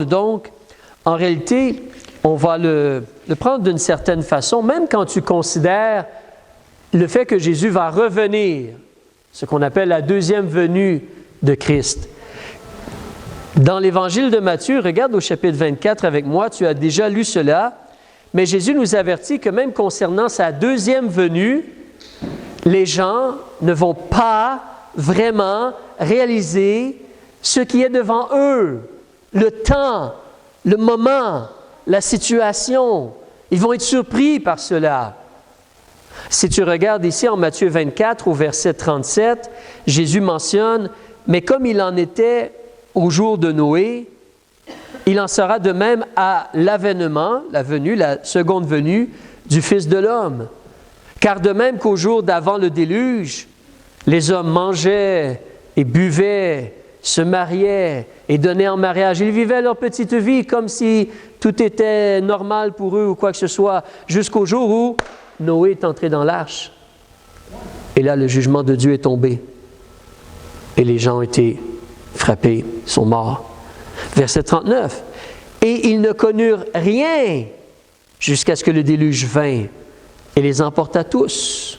Donc, en réalité, on va le prendre d'une certaine façon, même quand tu considères le fait que Jésus va revenir, ce qu'on appelle la deuxième venue de Christ. Dans l'Évangile de Matthieu, regarde au chapitre 24 avec moi, tu as déjà lu cela, mais Jésus nous avertit que même concernant sa deuxième venue, les gens ne vont pas vraiment réaliser ce qui est devant eux, le temps, le moment, la situation. Ils vont être surpris par cela. Si tu regardes ici en Matthieu 24 au verset 37, Jésus mentionne « Mais comme il en était au jour de Noé, il en sera de même à l'avènement, la venue, la seconde venue du Fils de l'homme. Car de même qu'au jour d'avant le déluge, les hommes mangeaient et buvaient, se mariaient et donnaient en mariage. Ils vivaient leur petite vie comme si tout était normal pour eux ou quoi que ce soit, jusqu'au jour où Noé est entré dans l'arche. Et là, le jugement de Dieu est tombé. Et les gens ont été frappés, sont morts. Verset 39. Et ils ne connurent rien jusqu'à ce que le déluge vint et les emporta tous.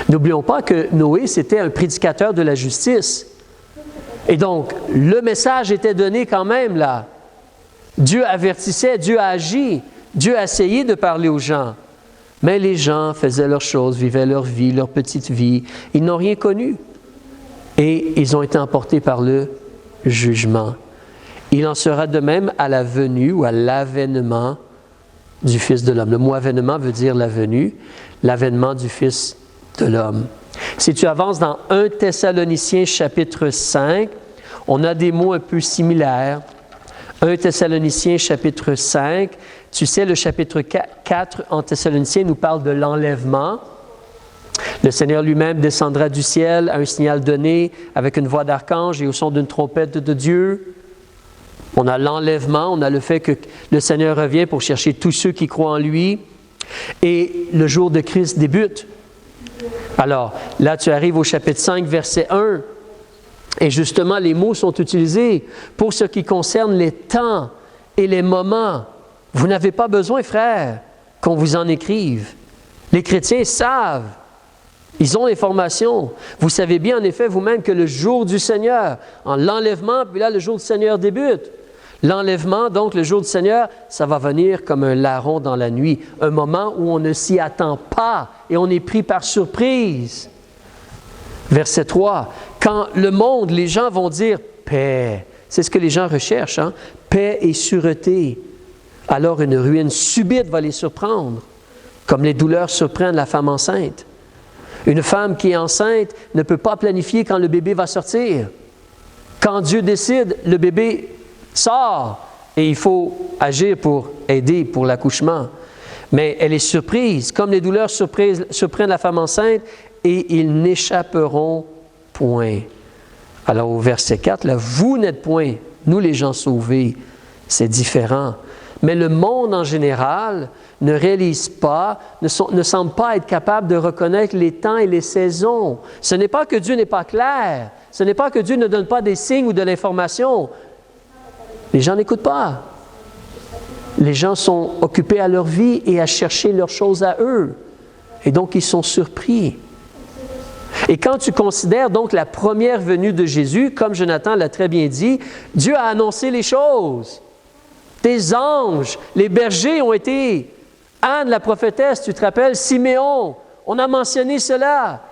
N'oublions pas que Noé, c'était un prédicateur de la justice. Et donc, le message était donné quand même là. Dieu avertissait, Dieu a agi, Dieu a essayé de parler aux gens. Mais les gens faisaient leurs choses, vivaient leur vie, leur petite vie. Ils n'ont rien connu. Et ils ont été emportés par le jugement. Il en sera de même à la venue ou à l'avènement du Fils de l'homme. Le mot avènement veut dire la venue, l'avènement du Fils de l'homme. Si tu avances dans 1 Thessaloniciens chapitre 5, on a des mots un peu similaires. 1 Thessaloniciens chapitre 5, tu sais, le chapitre 4 en Thessaloniciens nous parle de l'enlèvement. Le Seigneur lui-même descendra du ciel à un signal donné avec une voix d'archange et au son d'une trompette de Dieu. On a l'enlèvement, on a le fait que le Seigneur revient pour chercher tous ceux qui croient en lui. Et le jour de Christ débute. Alors, là, tu arrives au chapitre 5, verset 1. Et justement, les mots sont utilisés pour ce qui concerne les temps et les moments. Vous n'avez pas besoin, frères, qu'on vous en écrive. Les chrétiens savent. Ils ont l'information. Vous savez bien, en effet, vous-même, que le jour du Seigneur, en l'enlèvement, puis là, le jour du Seigneur débute. L'enlèvement, donc, le jour du Seigneur, ça va venir comme un larron dans la nuit, un moment où on ne s'y attend pas et on est pris par surprise. Verset 3, quand le monde, les gens vont dire « paix », c'est ce que les gens recherchent, hein? Paix et sûreté. Alors une ruine subite va les surprendre, comme les douleurs surprennent la femme enceinte. Une femme qui est enceinte ne peut pas planifier quand le bébé va sortir. Quand Dieu décide, le bébé sort et il faut agir pour aider pour l'accouchement. Mais elle est surprise, comme les douleurs surprennent la femme enceinte, et ils n'échapperont point. Alors au verset 4, là, vous n'êtes point, nous les gens sauvés, c'est différent. Mais le monde en général ne réalise pas, ne semble pas être capable de reconnaître les temps et les saisons. Ce n'est pas que Dieu n'est pas clair, ce n'est pas que Dieu ne donne pas des signes ou de l'information. Les gens n'écoutent pas. Les gens sont occupés à leur vie et à chercher leurs choses à eux. Et donc, ils sont surpris. Et quand tu considères donc la première venue de Jésus, comme Jonathan l'a très bien dit, Dieu a annoncé les choses. Des anges, les bergers ont été... Anne, la prophétesse, tu te rappelles, Siméon, on a mentionné cela.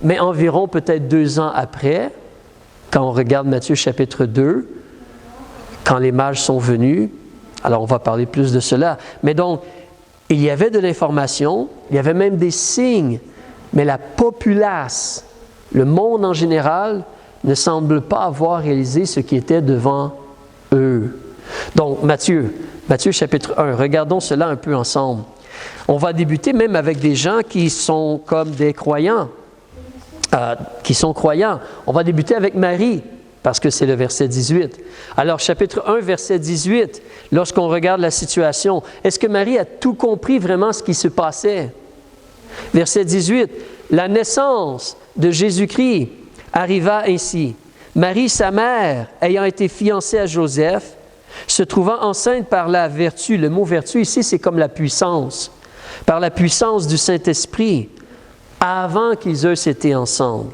Mais environ peut-être 2 ans après, quand on regarde Matthieu chapitre 2, quand les mages sont venus, alors on va parler plus de cela. Mais donc, il y avait de l'information, il y avait même des signes, mais la populace, le monde en général, ne semble pas avoir réalisé ce qui était devant eux. Donc, Matthieu chapitre 1, regardons cela un peu ensemble. On va débuter même avec des gens qui sont comme des croyants, qui sont croyants. On va débuter avec Marie, parce que c'est le verset 18. Alors, chapitre 1, verset 18, lorsqu'on regarde la situation, est-ce que Marie a tout compris vraiment ce qui se passait? Verset 18, la naissance de Jésus-Christ arriva ainsi. Marie, sa mère, ayant été fiancée à Joseph, se trouvant enceinte par la vertu. Le mot vertu ici, c'est comme la puissance. Par la puissance du Saint-Esprit, avant qu'ils eussent été ensemble.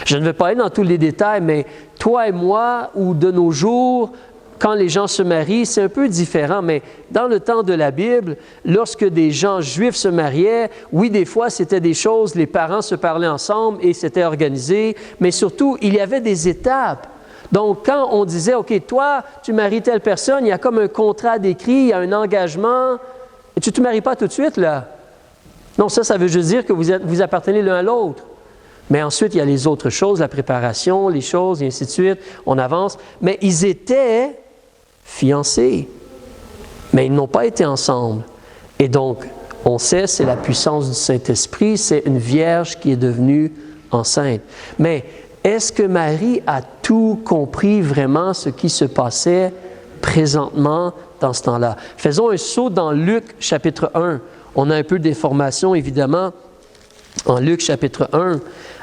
Je ne vais pas aller dans tous les détails, mais toi et moi, ou de nos jours, quand les gens se marient, c'est un peu différent, mais dans le temps de la Bible, lorsque des gens juifs se mariaient, oui, des fois, c'était des choses, les parents se parlaient ensemble et c'était organisé, mais surtout, il y avait des étapes. Donc, quand on disait, OK, toi, tu maries telle personne, il y a comme un contrat d'écrit, il y a un engagement, et tu ne te maries pas tout de suite, là. Non, ça veut juste dire que vous appartenez l'un à l'autre. Mais ensuite, il y a les autres choses, la préparation, les choses, et ainsi de suite. On avance. Mais ils étaient fiancés, mais ils n'ont pas été ensemble. Et donc, on sait, c'est la puissance du Saint-Esprit, c'est une vierge qui est devenue enceinte. Mais est-ce que Marie a tout compris vraiment ce qui se passait présentement dans ce temps-là? Faisons un saut dans Luc chapitre 1. On a un peu d'informations, évidemment, en Luc chapitre 1.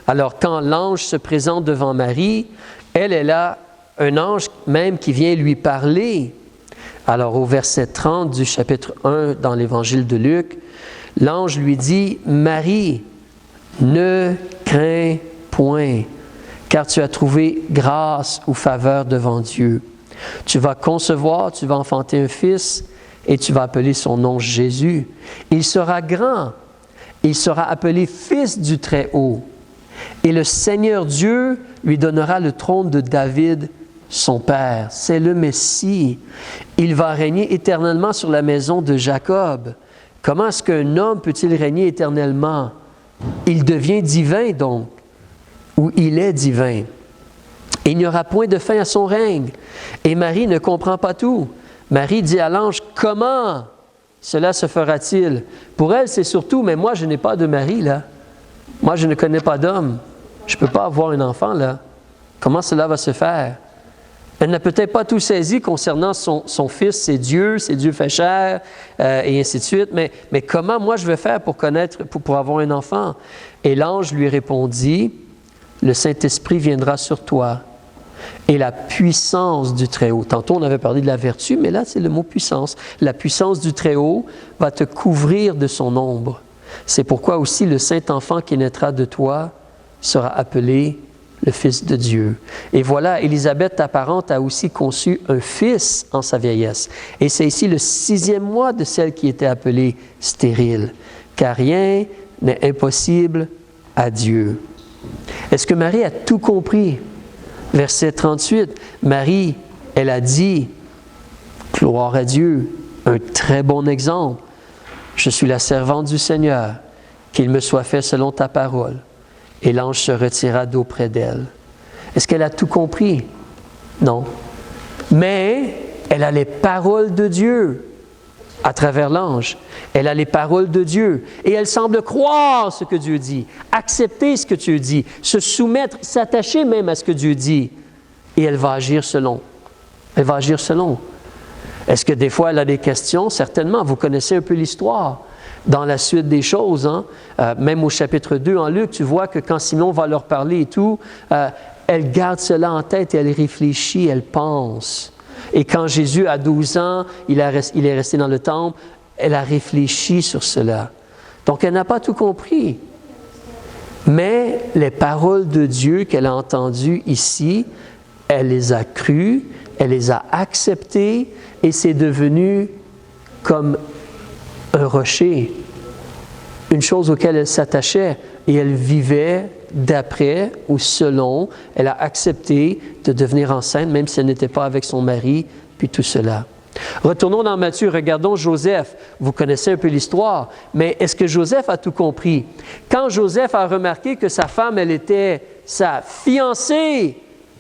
Alors, quand l'ange se présente devant Marie, elle a un ange même qui vient lui parler. Alors, au verset 30 du chapitre 1 dans l'Évangile de Luc, l'ange lui dit, « Marie, ne crains point, car tu as trouvé grâce ou faveur devant Dieu. Tu vas concevoir, tu vas enfanter un fils, et tu vas appeler son nom Jésus. Il sera grand, il sera appelé Fils du Très-Haut. Et le Seigneur Dieu lui donnera le trône de David, son père. C'est le Messie. Il va régner éternellement sur la maison de Jacob. Comment est-ce qu'un homme peut-il régner éternellement? Il devient divin donc, ou il est divin. Et il n'y aura point de fin à son règne. Et Marie ne comprend pas tout. Marie dit à l'ange, « Comment cela se fera-t-il? » Pour elle, c'est surtout, « Mais moi, je n'ai pas de mari, là. Moi, je ne connais pas d'homme. Je ne peux pas avoir un enfant, là. Comment cela va se faire? » Elle n'a peut-être pas tout saisi concernant son fils, c'est Dieu fait chair, et ainsi de suite. Mais comment moi je vais faire pour avoir un enfant? Et l'ange lui répondit, « Le Saint-Esprit viendra sur toi. Et la puissance du Très-Haut. » Tantôt, on avait parlé de la vertu, mais là, c'est le mot puissance. La puissance du Très-Haut va te couvrir de son ombre. C'est pourquoi aussi le Saint-Enfant qui naîtra de toi sera appelé le Fils de Dieu. Et voilà, Élisabeth, ta parente, a aussi conçu un fils en sa vieillesse. Et c'est ici le 6e mois de celle qui était appelée stérile. Car rien n'est impossible à Dieu. Est-ce que Marie a tout compris? Verset 38, Marie, elle a dit, gloire à Dieu, un très bon exemple. Je suis la servante du Seigneur, qu'il me soit fait selon ta parole. Et l'ange se retira d'auprès d'elle. Est-ce qu'elle a tout compris? Non. Mais elle a les paroles de Dieu à travers l'ange. Elle a les paroles de Dieu. Et elle semble croire ce que Dieu dit, accepter ce que Dieu dit, se soumettre, s'attacher même à ce que Dieu dit. Et elle va agir selon. Elle va agir selon. Est-ce que des fois elle a des questions? Certainement. Vous connaissez un peu l'histoire. Dans la suite des choses, même au chapitre 2 en Luc, tu vois que quand Simon va leur parler et tout, elle garde cela en tête et elle réfléchit, elle pense. Et quand Jésus, à 12 ans, il est resté dans le temple, elle a réfléchi sur cela. Donc, elle n'a pas tout compris. Mais les paroles de Dieu qu'elle a entendues ici, elle les a crues, elle les a acceptées et c'est devenu comme un rocher, une chose auquel elle s'attachait et elle vivait d'après ou selon, elle a accepté de devenir enceinte, même si elle n'était pas avec son mari, puis tout cela. Retournons dans Matthieu, regardons Joseph. Vous connaissez un peu l'histoire, mais est-ce que Joseph a tout compris? Quand Joseph a remarqué que sa femme, elle était sa fiancée,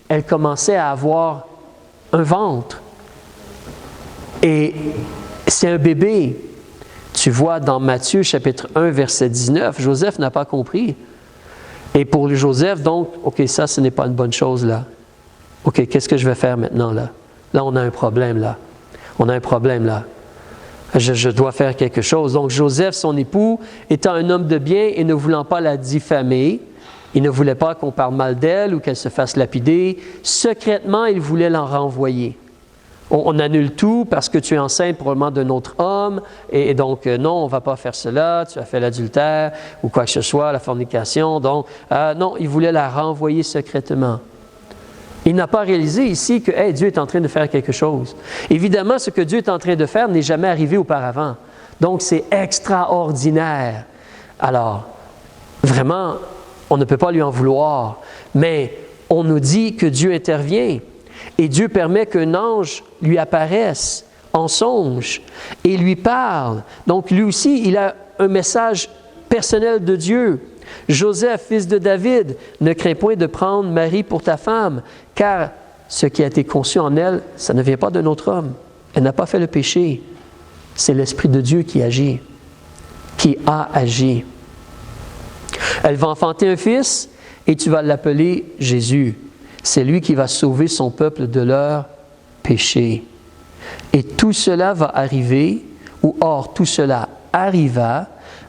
elle commençait à avoir un ventre. Et c'est un bébé. Tu vois dans Matthieu chapitre 1, verset 19, Joseph n'a pas compris. Et pour Joseph, donc, OK, ça, ce n'est pas une bonne chose, là. OK, qu'est-ce que je vais faire maintenant, là? Là, on a un problème, là. On a un problème, là. Je dois faire quelque chose. Donc, Joseph, son époux, étant un homme de bien et ne voulant pas la diffamer, il ne voulait pas qu'on parle mal d'elle ou qu'elle se fasse lapider, secrètement, il voulait l'en renvoyer. on annule tout parce que tu es enceinte probablement d'un autre homme, et donc non, on ne va pas faire cela, tu as fait l'adultère ou quoi que ce soit, la fornication. Donc, non, il voulait la renvoyer secrètement. Il n'a pas réalisé ici que Dieu est en train de faire quelque chose. Évidemment, ce que Dieu est en train de faire n'est jamais arrivé auparavant. Donc, c'est extraordinaire. Alors, vraiment, on ne peut pas lui en vouloir, mais on nous dit que Dieu intervient et Dieu permet qu'un ange lui apparaisse en songe et lui parle. Donc, lui aussi, il a un message personnel de Dieu. Joseph, fils de David, ne crains point de prendre Marie pour ta femme, car ce qui a été conçu en elle, ça ne vient pas d'un autre homme. Elle n'a pas fait le péché. C'est l'Esprit de Dieu qui agit, qui a agi. Elle va enfanter un fils et tu vas l'appeler Jésus. C'est lui qui va sauver son peuple de leurs péchés. Et tout cela va arriver, ou or tout cela arriva,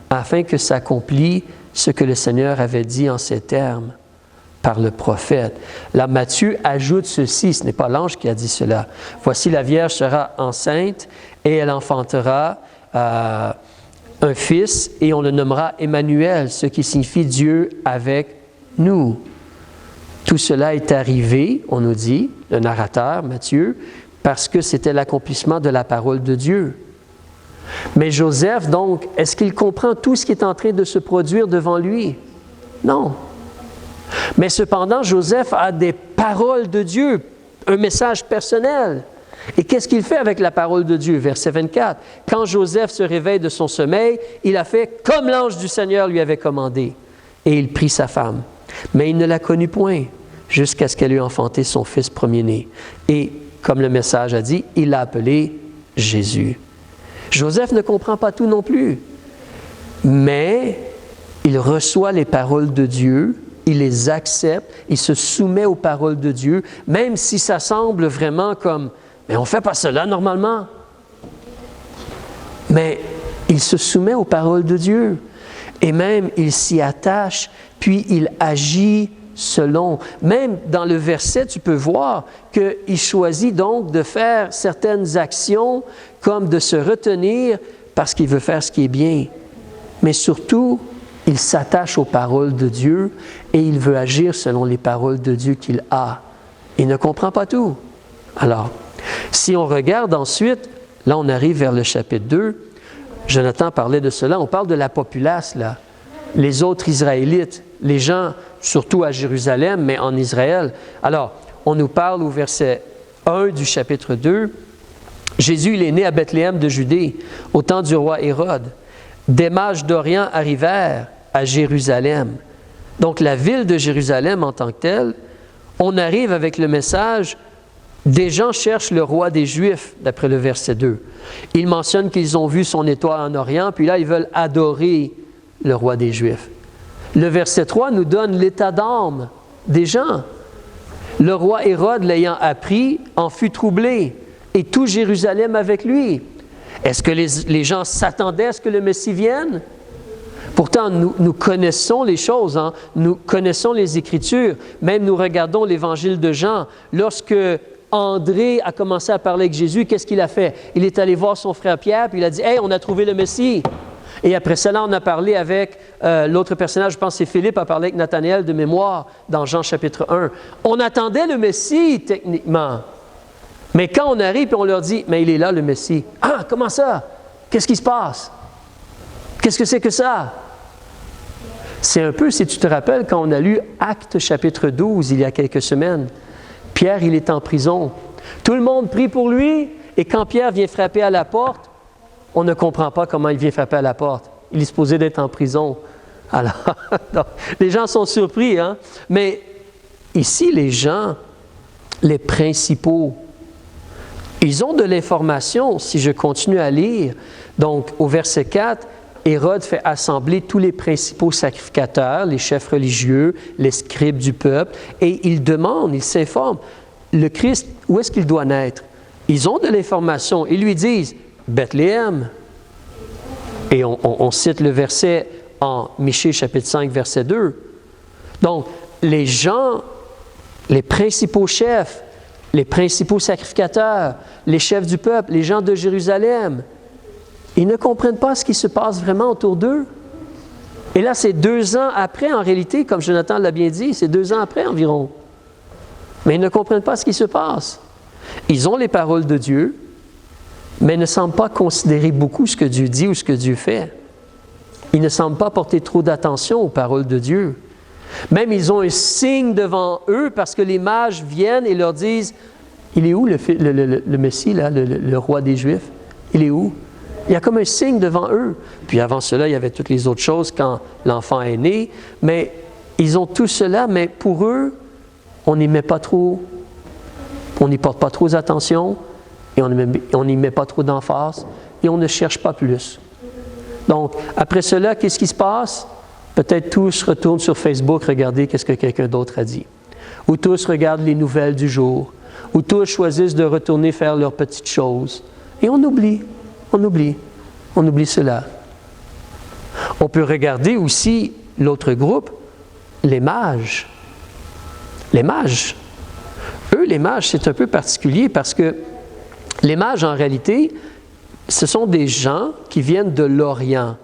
afin que s'accomplisse ce que le Seigneur avait dit en ces termes par le prophète. Là, Matthieu ajoute ceci, ce n'est pas l'ange qui a dit cela. « Voici la Vierge sera enceinte et elle enfantera un fils et on le nommera Emmanuel, ce qui signifie Dieu avec nous. » Tout cela est arrivé, on nous dit, le narrateur, Matthieu, parce que c'était l'accomplissement de la parole de Dieu. Mais Joseph, donc, est-ce qu'il comprend tout ce qui est en train de se produire devant lui? Non. Mais cependant, Joseph a des paroles de Dieu, un message personnel. Et qu'est-ce qu'il fait avec la parole de Dieu? Verset 24. « Quand Joseph se réveille de son sommeil, il a fait comme l'ange du Seigneur lui avait commandé. Et il prit sa femme. Mais il ne la connut point, jusqu'à ce qu'elle eût enfanté son fils premier-né. Et, comme le message a dit, il l'a appelé Jésus. » Joseph ne comprend pas tout non plus, mais il reçoit les paroles de Dieu, il les accepte, il se soumet aux paroles de Dieu, même si ça semble vraiment comme « mais on ne fait pas cela normalement ». Mais il se soumet aux paroles de Dieu et même il s'y attache, puis il agit selon. Même dans le verset, tu peux voir qu'il choisit donc de faire certaines actions comme de se retenir parce qu'il veut faire ce qui est bien. Mais surtout, il s'attache aux paroles de Dieu et il veut agir selon les paroles de Dieu qu'il a. Il ne comprend pas tout. Alors, si on regarde ensuite, là on arrive vers le chapitre 2, Jonathan parlait de cela, on parle de la populace là, les autres Israélites, les gens, surtout à Jérusalem, mais en Israël. Alors, on nous parle au verset 1 du chapitre 2, Jésus, il est né à Bethléem de Judée, au temps du roi Hérode. Des mages d'Orient arrivèrent à Jérusalem. Donc, la ville de Jérusalem en tant que telle, on arrive avec le message, des gens cherchent le roi des Juifs, d'après le verset 2. Ils mentionnent qu'ils ont vu son étoile en Orient, puis là, ils veulent adorer le roi des Juifs. Le verset 3 nous donne l'état d'âme des gens. Le roi Hérode, l'ayant appris, en fut troublé, et tout Jérusalem avec lui. Est-ce que les gens s'attendaient à ce que le Messie vienne? Pourtant, nous connaissons les choses, hein? Nous connaissons les Écritures. Même nous regardons l'Évangile de Jean. Lorsque André a commencé à parler avec Jésus, qu'est-ce qu'il a fait? Il est allé voir son frère Pierre, puis il a dit « Hey, on a trouvé le Messie! » Et après cela, on a parlé avec l'autre personnage, je pense que c'est Philippe, a parlé avec Nathanaël de mémoire dans Jean chapitre 1. On attendait le Messie, techniquement. Mais quand on arrive et on leur dit, mais il est là le Messie. Ah, comment ça? Qu'est-ce qui se passe? Qu'est-ce que c'est que ça? C'est un peu, si tu te rappelles, quand on a lu Actes chapitre 12, il y a quelques semaines. Pierre, il est en prison. Tout le monde prie pour lui, et quand Pierre vient frapper à la porte, on ne comprend pas comment il vient frapper à la porte. Il est supposé d'être en prison. Alors, donc, les gens sont surpris, hein? Mais ici, les gens, les principaux, ils ont de l'information, si je continue à lire. Donc, au verset 4, Hérode fait assembler tous les principaux sacrificateurs, les chefs religieux, les scribes du peuple, et il demande, il s'informe, le Christ, où est-ce qu'il doit naître? Ils ont de l'information. Ils lui disent, Bethléem. Et on cite le verset en Michée chapitre 5, verset 2. Donc, les gens, les principaux chefs, les principaux sacrificateurs, les chefs du peuple, les gens de Jérusalem. Ils ne comprennent pas ce qui se passe vraiment autour d'eux. Et là, c'est 2 ans après, en réalité, comme Jonathan l'a bien dit, c'est 2 ans après environ. Mais ils ne comprennent pas ce qui se passe. Ils ont les paroles de Dieu, mais ne semblent pas considérer beaucoup ce que Dieu dit ou ce que Dieu fait. Ils ne semblent pas porter trop d'attention aux paroles de Dieu. Même ils ont un signe devant eux parce que les mages viennent et leur disent « Il est où le Messie, là, le roi des Juifs? Il est où? » Il y a comme un signe devant eux. Puis avant cela, il y avait toutes les autres choses quand l'enfant est né. Mais ils ont tout cela, mais pour eux, on n'y met pas trop, on n'y porte pas trop attention et on n'y met pas trop d'emphase et on ne cherche pas plus. Donc, après cela, qu'est-ce qui se passe? Peut-être tous retournent sur Facebook regarder qu'est-ce que quelqu'un d'autre a dit. Ou tous regardent les nouvelles du jour. Ou tous choisissent de retourner faire leurs petites choses. Et on oublie cela. On peut regarder aussi l'autre groupe, les mages. Les mages. Eux, les mages, c'est un peu particulier parce que les mages, en réalité, ce sont des gens qui viennent de l'Orient.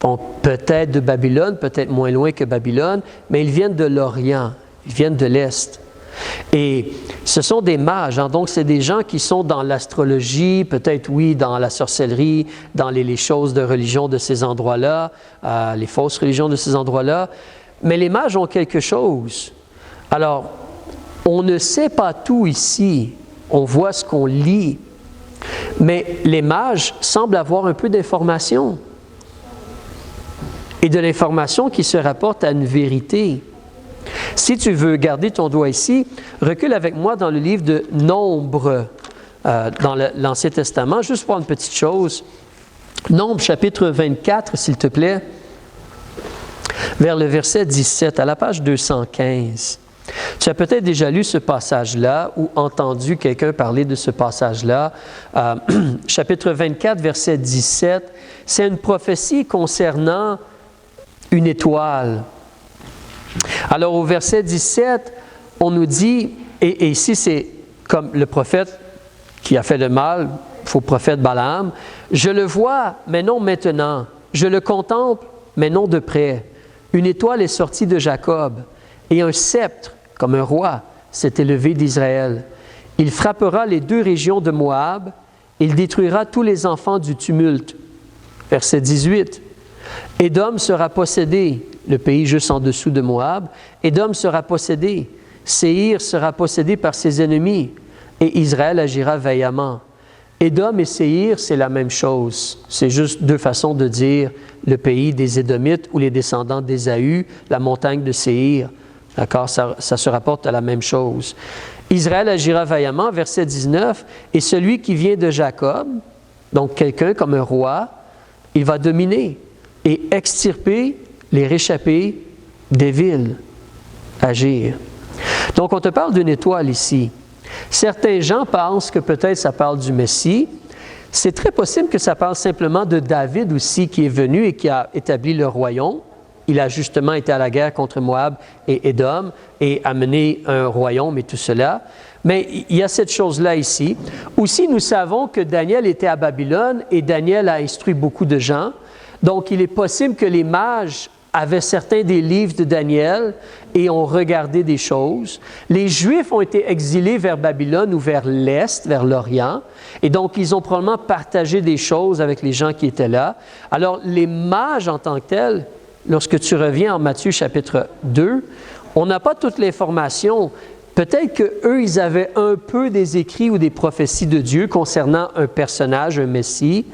Bon, peut-être de Babylone, peut-être moins loin que Babylone, mais ils viennent de l'Orient, ils viennent de l'Est. Et ce sont des mages, hein, donc c'est des gens qui sont dans l'astrologie, peut-être oui, dans la sorcellerie, dans les choses de religion de ces endroits-là, les fausses religions de ces endroits-là. Mais les mages ont quelque chose. Alors, on ne sait pas tout ici, on voit ce qu'on lit, mais les mages semblent avoir un peu d'information. Et de l'information qui se rapporte à une vérité. Si tu veux garder ton doigt ici, recule avec moi dans le livre de Nombre, dans l'Ancien Testament, juste pour une petite chose. Nombre, chapitre 24, s'il te plaît, vers le verset 17, à la page 215. Tu as peut-être déjà lu ce passage-là ou entendu quelqu'un parler de ce passage-là. Chapitre 24, verset 17, c'est une prophétie concernant une étoile. Alors au verset 17, on nous dit, et ici c'est comme le prophète qui a fait le mal, faux prophète Balaam, « Je le vois, mais non maintenant. Je le contemple, mais non de près. Une étoile est sortie de Jacob, et un sceptre, comme un roi, s'est élevé d'Israël. Il frappera les 2 régions de Moab, il détruira tous les enfants du tumulte. » Verset 18. Édom sera possédé, le pays juste en dessous de Moab. Édom sera possédé. Séhir sera possédé par ses ennemis. Et Israël agira vaillamment. Édom et Séhir, c'est la même chose. C'est juste 2 façons de dire le pays des Édomites ou les descendants d'Ésaü, la montagne de Séhir. D'accord? Ça se rapporte à la même chose. Israël agira vaillamment, verset 19, et celui qui vient de Jacob, donc quelqu'un comme un roi, il va dominer et extirper les réchappés des villes, agir. Donc, on te parle d'une étoile ici. Certains gens pensent que peut-être ça parle du Messie. C'est très possible que ça parle simplement de David aussi, qui est venu et qui a établi le royaume. Il a justement été à la guerre contre Moab et Édom et a mené un royaume et tout cela. Mais il y a cette chose-là ici. Aussi, nous savons que Daniel était à Babylone et Daniel a instruit beaucoup de gens. Donc, il est possible que les mages avaient certains des livres de Daniel et ont regardé des choses. Les Juifs ont été exilés vers Babylone ou vers l'Est, vers l'Orient, et donc ils ont probablement partagé des choses avec les gens qui étaient là. Alors, les mages en tant que tels, lorsque tu reviens en Matthieu chapitre 2, on n'a pas toute l'information. Peut-être qu'eux, ils avaient un peu des écrits ou des prophéties de Dieu concernant un personnage, un Messie.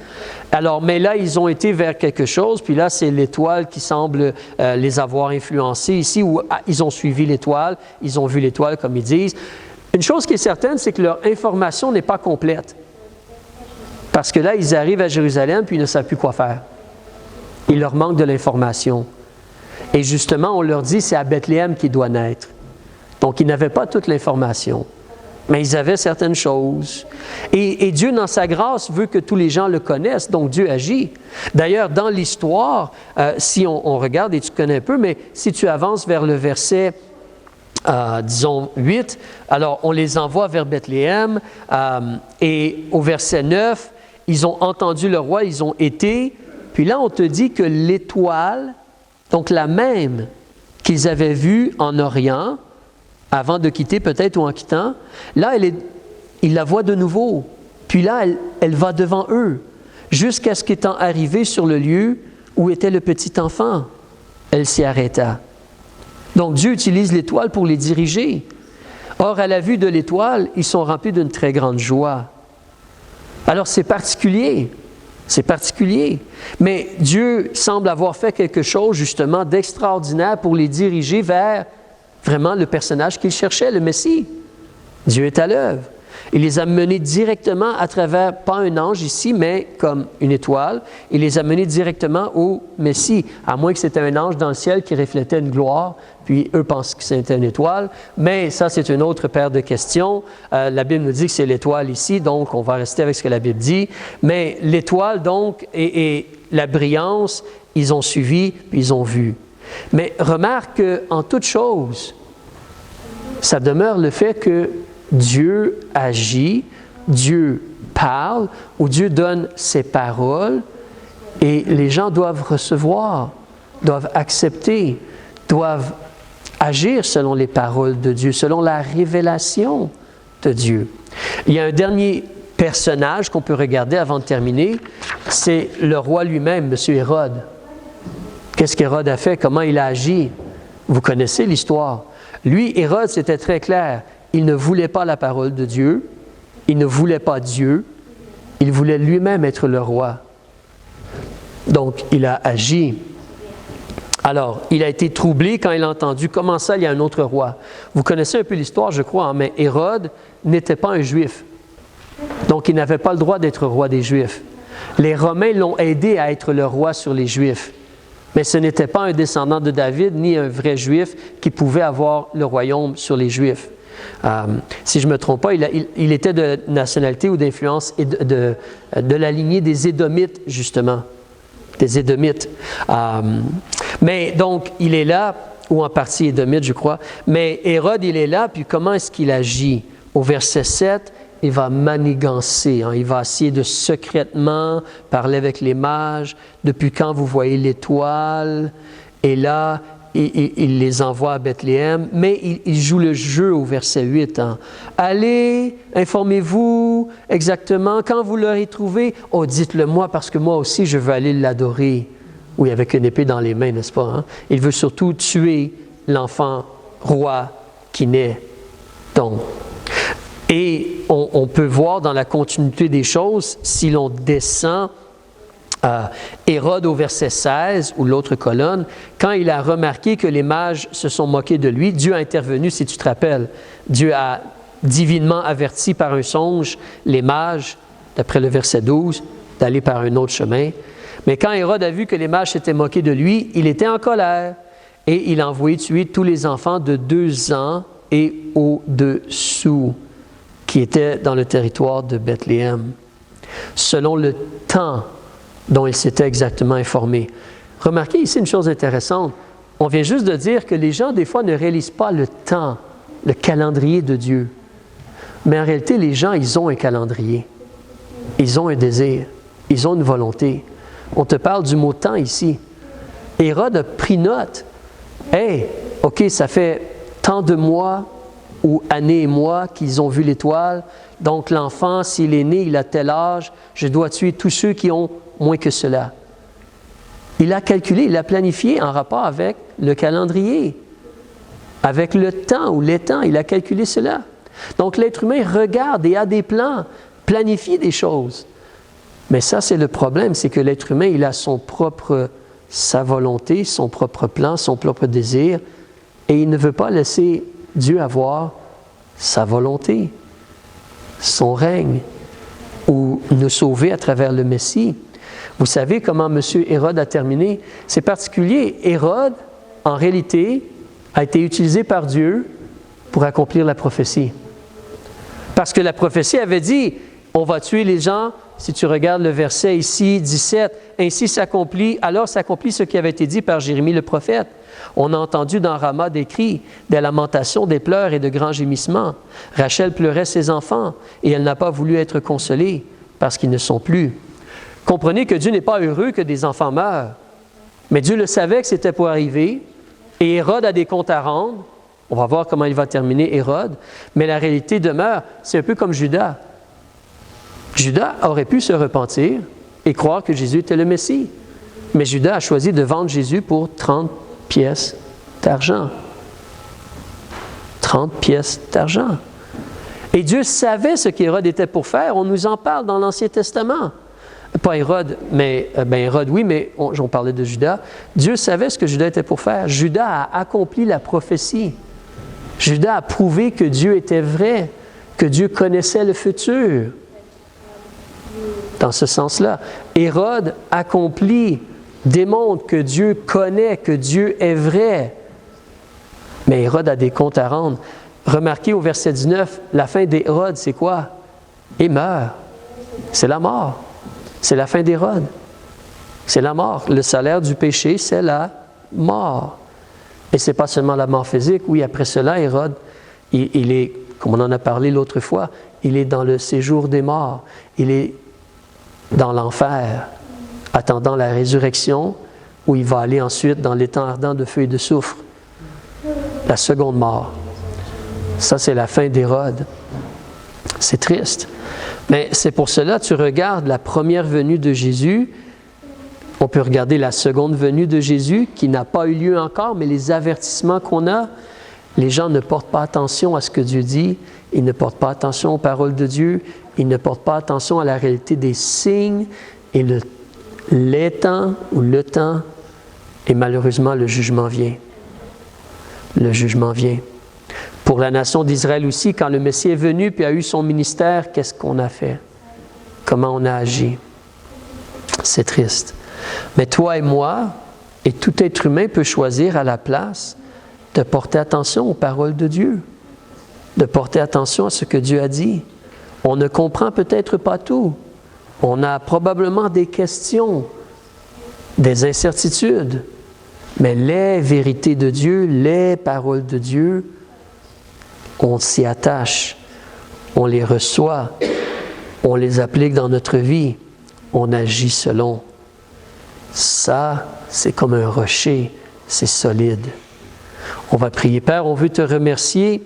Alors, mais là, ils ont été vers quelque chose, puis là, c'est l'étoile qui semble les avoir influencés ici, où ils ont suivi l'étoile, ils ont vu l'étoile, comme ils disent. Une chose qui est certaine, c'est que leur information n'est pas complète. Parce que là, ils arrivent à Jérusalem, puis ils ne savent plus quoi faire. Il leur manque de l'information. Et justement, on leur dit, c'est à Bethléem qu'il doit naître. Donc, ils n'avaient pas toute l'information, mais ils avaient certaines choses. Et Dieu, dans sa grâce, veut que tous les gens le connaissent, donc Dieu agit. D'ailleurs, dans l'histoire, si on regarde, et tu connais un peu, mais si tu avances vers le verset disons 8, alors on les envoie vers Bethléem et au verset 9, ils ont entendu le roi, ils ont été, puis là on te dit que l'étoile, donc la même qu'ils avaient vue en Orient, avant de quitter peut-être ou en quittant, là ils la voient de nouveau, puis là elle va devant eux, jusqu'à ce qu'étant arrivée sur le lieu où était le petit enfant, elle s'y arrêta. Donc, Dieu utilise l'étoile pour les diriger. Or, à la vue de l'étoile, ils sont remplis d'une très grande joie. Alors, c'est particulier. Mais Dieu semble avoir fait quelque chose, justement, d'extraordinaire pour les diriger vers vraiment le personnage qu'il cherchait, le Messie. Dieu est à l'œuvre. Il les a menés directement à travers, pas un ange ici, mais comme une étoile. Il les a menés directement au Messie, à moins que c'était un ange dans le ciel qui reflétait une gloire, puis eux pensent que c'était une étoile. Mais ça, c'est une autre paire de questions. La Bible nous dit que c'est l'étoile ici, donc on va rester avec ce que la Bible dit. Mais l'étoile, donc, et la brillance, ils ont suivi, puis ils ont vu. Mais remarque qu'en toute chose, ça demeure le fait que Dieu agit, Dieu parle, ou Dieu donne ses paroles, et les gens doivent recevoir, doivent accepter, doivent agir selon les paroles de Dieu, selon la révélation de Dieu. Il y a un dernier personnage qu'on peut regarder avant de terminer, c'est le roi lui-même, M. Hérode. Qu'est-ce qu'Hérode a fait? Comment il a agi? Vous connaissez l'histoire. Lui, Hérode, c'était très clair. Il ne voulait pas la parole de Dieu, il ne voulait pas Dieu, il voulait lui-même être le roi. Donc, il a agi. Alors, il a été troublé quand il a entendu « Comment ça, il y a un autre roi? » Vous connaissez un peu l'histoire, je crois, mais Hérode n'était pas un Juif. Donc, il n'avait pas le droit d'être roi des Juifs. Les Romains l'ont aidé à être le roi sur les Juifs. Mais ce n'était pas un descendant de David, ni un vrai Juif qui pouvait avoir le royaume sur les Juifs. Si je ne me trompe pas, il était de nationalité ou d'influence de la lignée des Édomites, justement. Des Édomites. Mais donc, il est là, ou en partie Édomite, je crois. Mais Hérode, il est là, puis comment est-ce qu'il agit? Au verset 7, il va manigancer, il va essayer de secrètement parler avec les mages. Depuis quand vous voyez l'étoile? Et là, il les envoie à Bethléem, mais il joue le jeu au verset 8. Allez, informez-vous exactement, quand vous l'aurez trouvé, oh, dites-le moi, parce que moi aussi, je veux aller l'adorer. Oui, avec une épée dans les mains, n'est-ce pas? Il veut surtout tuer l'enfant roi qui naît. Donc, et on peut voir dans la continuité des choses, si l'on descend Hérode au verset 16, ou l'autre colonne, quand il a remarqué que les mages se sont moqués de lui, Dieu a intervenu, si tu te rappelles. Dieu a divinement averti par un songe les mages, d'après le verset 12, d'aller par un autre chemin. Mais quand Hérode a vu que les mages s'étaient moqués de lui, il était en colère et il a envoyé tuer tous les enfants de 2 ans et au-dessous qui étaient dans le territoire de Bethléem, selon le temps dont il s'était exactement informé. Remarquez ici une chose intéressante. On vient juste de dire que les gens, des fois, ne réalisent pas le temps, le calendrier de Dieu. Mais en réalité, les gens, ils ont un calendrier. Ils ont un désir. Ils ont une volonté. On te parle du mot « temps » ici. Hérode a pris note. « Hey, OK, ça fait tant de mois ou années et mois qu'ils ont vu l'étoile. Donc, l'enfant, s'il est né, il a tel âge. Je dois tuer tous ceux qui ont moins que cela. » Il a calculé, il a planifié en rapport avec le calendrier, avec le temps ou les temps. Il a calculé cela. Donc, l'être humain regarde et a des plans, planifie des choses. Mais ça, c'est le problème, c'est que l'être humain, il a sa volonté, son propre plan, son propre désir, et il ne veut pas laisser Dieu avoir sa volonté, son règne, ou nous sauver à travers le Messie. Vous savez comment M. Hérode a terminé? C'est particulier. Hérode, en réalité, a été utilisé par Dieu pour accomplir la prophétie. Parce que la prophétie avait dit, on va tuer les gens si tu regardes le verset ici, 17, « Ainsi s'accomplit, alors s'accomplit ce qui avait été dit par Jérémie le prophète. On a entendu dans Rama des cris, des lamentations, des pleurs et de grands gémissements. Rachel pleurait ses enfants, et elle n'a pas voulu être consolée, parce qu'ils ne sont plus. » Comprenez que Dieu n'est pas heureux que des enfants meurent. Mais Dieu le savait que c'était pour arriver, et Hérode a des comptes à rendre. On va voir comment il va terminer, Hérode. Mais la réalité demeure, c'est un peu comme Judas. Judas aurait pu se repentir et croire que Jésus était le Messie. Mais Judas a choisi de vendre Jésus pour 30 pièces d'argent. 30 pièces d'argent. Et Dieu savait ce qu'Hérode était pour faire. On nous en parle dans l'Ancien Testament. Pas Hérode, mais Hérode, oui, mais on parlait de Judas. Dieu savait ce que Judas était pour faire. Judas a accompli la prophétie. Judas a prouvé que Dieu était vrai, que Dieu connaissait le futur. Dans ce sens-là, Hérode accomplit, démontre que Dieu connaît, que Dieu est vrai. Mais Hérode a des comptes à rendre. Remarquez au verset 19, la fin d'Hérode, c'est quoi? Il meurt. C'est la mort. C'est la fin d'Hérode. C'est la mort. Le salaire du péché, c'est la mort. Et ce n'est pas seulement la mort physique. Oui, après cela, Hérode, il est, comme on en a parlé l'autre fois, il est dans le séjour des morts. Il est dans l'enfer, attendant la résurrection, où il va aller ensuite dans l'étang ardent de feu et de soufre. La seconde mort. Ça, c'est la fin d'Hérode. C'est triste. Mais c'est pour cela, tu regardes la première venue de Jésus, on peut regarder la seconde venue de Jésus, qui n'a pas eu lieu encore, mais les avertissements qu'on a, les gens ne portent pas attention à ce que Dieu dit, ils ne portent pas attention aux paroles de Dieu, ils ne portent pas attention à la réalité des signes, et les temps, ou le temps, et malheureusement, le jugement vient. Le jugement vient. Pour la nation d'Israël aussi, quand le Messie est venu puis a eu son ministère, qu'est-ce qu'on a fait? Comment on a agi? C'est triste. Mais toi et moi, et tout être humain peut choisir à la place de porter attention aux paroles de Dieu, de porter attention à ce que Dieu a dit. On ne comprend peut-être pas tout. On a probablement des questions, des incertitudes, mais les vérités de Dieu, les paroles de Dieu, on s'y attache, on les reçoit, on les applique dans notre vie, on agit selon. Ça, c'est comme un rocher, c'est solide. On va prier. Père, on veut te remercier